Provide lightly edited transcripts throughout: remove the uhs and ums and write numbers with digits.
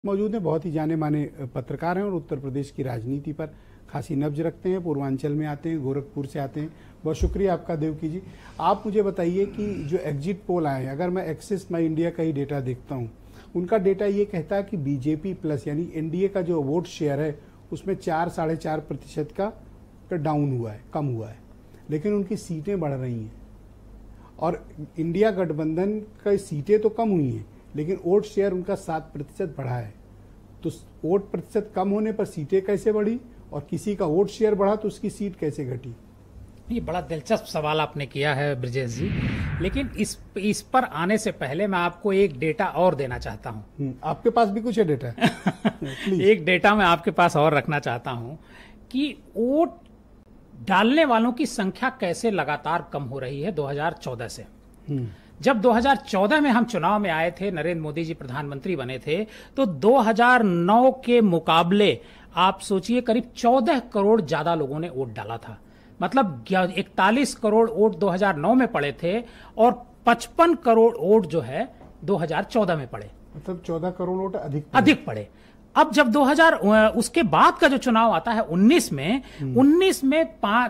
मौजूद हैं, बहुत ही जाने माने पत्रकार हैं और उत्तर प्रदेश की राजनीति पर खासी नब्ज रखते हैं। पूर्वांचल में आते हैं, गोरखपुर से आते हैं। बहुत शुक्रिया आपका देवकी जी। आप मुझे बताइए कि जो एग्जिट पोल आए हैं, अगर मैं एक्सिस माई इंडिया का ही डेटा देखता हूं, उनका डेटा ये कहता है कि बीजेपी प्लस यानी एनडीए का जो वोट शेयर है उसमें 4-4.5% का डाउन हुआ है, कम हुआ है, लेकिन उनकी सीटें बढ़ रही हैं। और इंडिया गठबंधन की सीटें तो कम हुई हैं, लेकिन वोट शेयर उनका 7% बढ़ा है। तो वोट प्रतिशत कम होने पर सीटें कैसे बढ़ी, और किसी का वोट शेयर बढ़ा तो उसकी सीट कैसे घटी? ये बड़ा दिलचस्प सवाल आपने किया है ब्रजेश जी, लेकिन इस पर आने से पहले मैं आपको एक डेटा और देना चाहता हूं। आपके पास भी कुछ है डेटा? एक डेटा मैं आपके पास और रखना चाहता हूं कि वोट डालने वालों की संख्या कैसे लगातार कम हो रही है 2014 से। जब 2014 में हम चुनाव में आए थे, नरेंद्र मोदी जी प्रधानमंत्री बने थे, तो 2009 के मुकाबले आप सोचिए करीब 14 करोड़ ज्यादा लोगों ने वोट डाला था। मतलब 41 करोड़ वोट 2009 में पड़े थे और 55 करोड़ वोट जो है 2014 में पड़े। मतलब 14 करोड़ वोट अधिक पड़े। अब जब 2000 उसके बाद का जो चुनाव आता है 19 में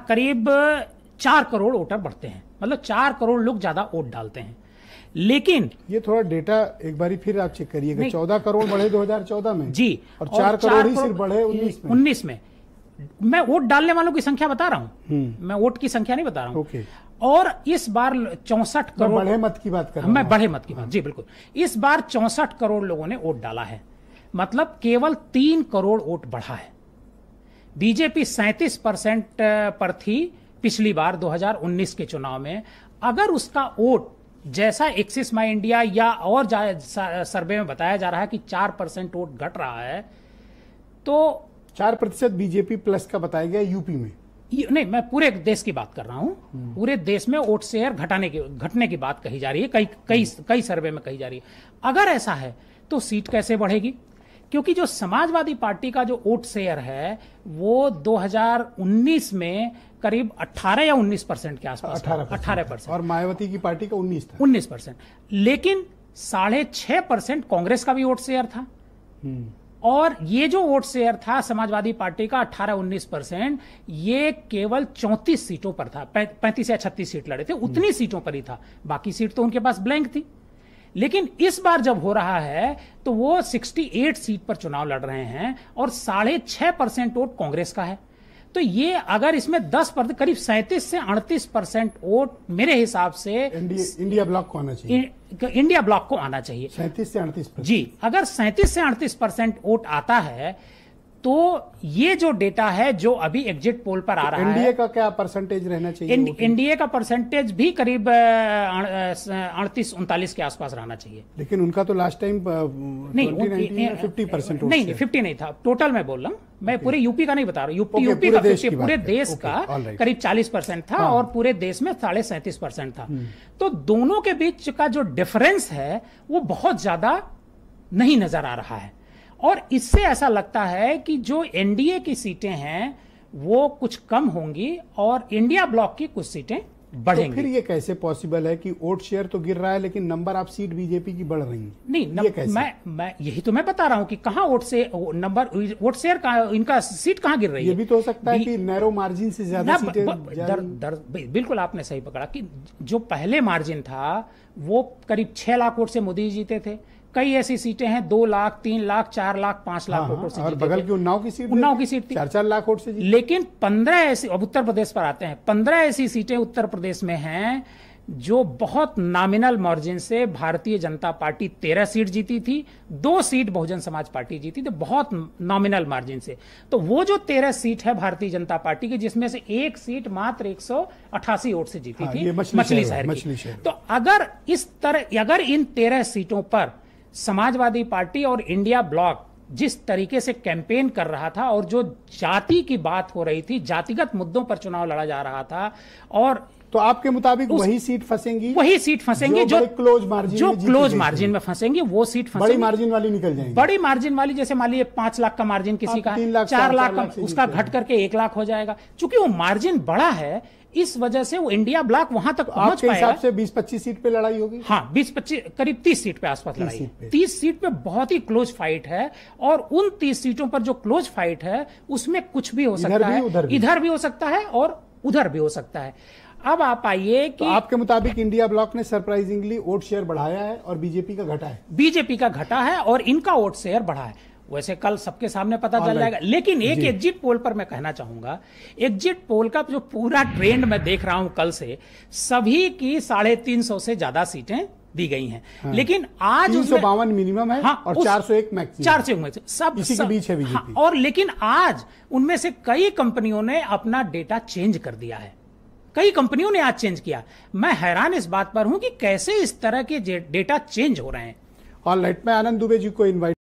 करीब 4 करोड़ वोटर बढ़ते हैं, मतलब 4 करोड़ लोग ज्यादा वोट डालते हैं। लेकिन ये थोड़ा डेटा एक बारी फिर आप चेक करिएगा। 14 करोड़ बढ़े 2014 में जी, और 4 करोड़ ही सिर्फ बढ़े 19 में। मैं वोट डालने वालों की संख्या बता रहा हूं, मैं वोट की संख्या नहीं बता रहा हूं। और इस बार 64 करोड़, बढ़े मत की बात कर रहा हूं मैं बढ़े मत की बात, जी बिल्कुल। इस बार 64 करोड़ लोगों ने वोट डाला है, मतलब केवल 3 करोड़ वोट बढ़ा है। बीजेपी 37% पर थी पिछली बार 2019 के चुनाव में। अगर उसका वोट जैसा एक्सिस माई इंडिया या और सर्वे में बताया जा रहा है कि 4% वोट घट रहा है, तो 4% बीजेपी प्लस का बताया गया यूपी में। नहीं, मैं पूरे देश की बात कर रहा हूं। पूरे देश में वोट शेयर घटने की बात कही जा रही है, कई सर्वे में कही जा रही है। अगर ऐसा है तो सीट कैसे बढ़ेगी? क्योंकि जो समाजवादी पार्टी का जो वोट शेयर है वो 2019 में करीब 18 या 19% के आसपास, 18%। और मायावती की पार्टी का 19 था, 19%। लेकिन 6.5% कांग्रेस का भी वोट शेयर था। और ये जो वोट शेयर था समाजवादी पार्टी का 18-19%, ये केवल 34 सीटों पर था। 35 या 36 सीट लड़े थे, उतनी सीटों पर ही था। बाकी सीट तो उनके पास ब्लैंक थी। लेकिन इस बार जब हो रहा है तो वो 68 सीट पर चुनाव लड़ रहे हैं और 6.5% वोट कांग्रेस का है। तो ये अगर इसमें 10%, करीब 37 से 38% वोट मेरे हिसाब से इंडिया ब्लॉक को आना चाहिए। इंडिया ब्लॉक को आना चाहिए 37 से 38%। जी, अगर 37 से 38% वोट आता है तो ये जो डेटा है जो अभी एग्जिट पोल पर आ रहा है, एनडीए का क्या परसेंटेज रहना चाहिए? एनडीए का परसेंटेज भी करीब 38-39 के आसपास रहना चाहिए। लेकिन उनका तो लास्ट टाइम 50% नहीं 50 नहीं था। टोटल मैं बोल रहा हूँ, मैं पूरे यूपी का नहीं बता रहा हूँ। यूपी का पूरे देश का करीब 40% था और पूरे देश में 37.5% था। तो दोनों के बीच का जो डिफरेंस है वो बहुत ज्यादा नहीं नजर आ रहा है। और इससे ऐसा लगता है कि जो एनडीए की सीटें हैं वो कुछ कम होंगी और इंडिया ब्लॉक की कुछ सीटें बढ़ेंगी। तो फिर ये कैसे पॉसिबल है कि वोट शेयर तो गिर रहा है लेकिन नंबर ऑफ सीट बीजेपी की बढ़ रही है? नहीं, मैं यही तो मैं बता रहा हूं कि कहां वोट शेयर का इनका सीट कहां गिर रही है। ये भी तो हो सकता है कि नैरो मार्जिन से ज्यादा सीटें बिल्कुल आपने सही पकड़ा कि जो पहले मार्जिन था वो करीब 6 लाख वोट से मोदी जी जीते थे। कई ऐसी सीटें हैं 2 लाख, 3 लाख, 4 लाख, 5 लाख वोटों से जीते। बगल की उन्नाव की सीट थी 4-4 लाख वोट से जीते। लेकिन 15 ऐसी, अब उत्तर प्रदेश पर आते हैं, 15 ऐसी सीटें उत्तर प्रदेश में हैं जो बहुत नॉमिनल मार्जिन से भारतीय जनता पार्टी 13 सीट जीती थी, 2 सीट बहुजन समाज पार्टी जीती थी, तो बहुत नॉमिनल मार्जिन से। तो वो जो 13 सीट है भारतीय जनता पार्टी की, जिसमें से एक सीट मात्र 188 वोट से जीती थी, मछली शहर की। तो अगर इन 13 सीटों पर समाजवादी पार्टी और इंडिया ब्लॉक जिस तरीके से कैंपेन कर रहा था और जो जाति की बात हो रही थी, जातिगत मुद्दों पर चुनाव लड़ा जा रहा था, और तो आपके मुताबिक वही सीट फंसेंगी जो क्लोज मार्जिन में फंसेंगी, वो सीट फंसेंगी। बड़ी मार्जिन वाली निकल जाएंगी। बड़ी मार्जिन वाली, जैसे मान लीजिए 5 लाख का मार्जिन किसी का, 4 लाख का, उसका घट करके 1 लाख हो जाएगा। चूंकि वो मार्जिन बड़ा है इस वजह से वो इंडिया ब्लॉक वहां तक पहुंच आपके पाएगा। हिसाब से 20-25 सीट पे लड़ाई होगी? हाँ, 20-25 करीब 30 सीट पे आसपास लड़ाई है। 30 सीट पे बहुत ही क्लोज फाइट है, और उन 30 सीटों पर जो क्लोज फाइट है उसमें कुछ भी हो सकता है, इधर भी हो सकता है और उधर भी हो सकता है। अब आप आइए कि तो आपके मुताबिक इंडिया ब्लॉक ने सरप्राइजिंगली वोट शेयर बढ़ाया है और बीजेपी का घटा है? बीजेपी का घटा है और इनका वोट शेयर बढ़ा है। वैसे कल सबके सामने पता चल जाएगा, लेकिन एक एग्जिट पोल पर मैं कहना चाहूंगा, एग्जिट पोल का जो पूरा ट्रेंड मैं देख रहा हूं कल से, सभी की 350 से ज्यादा सीटें दी गई हैं। हाँ। लेकिन आज 352 मिनिमम है। हाँ, और 401 मैक्सिमम। 401 सब इसी के बीच है बीजेपी। हाँ, और लेकिन आज उनमें से कई कंपनियों ने अपना डेटा चेंज कर दिया है, कई कंपनियों ने आज चेंज किया। मैं हैरान इस बात पर हूं कि कैसे इस तरह के डेटा चेंज हो रहे हैं। ऑलराइट, मैं आनंद दुबे जी को इनवाइट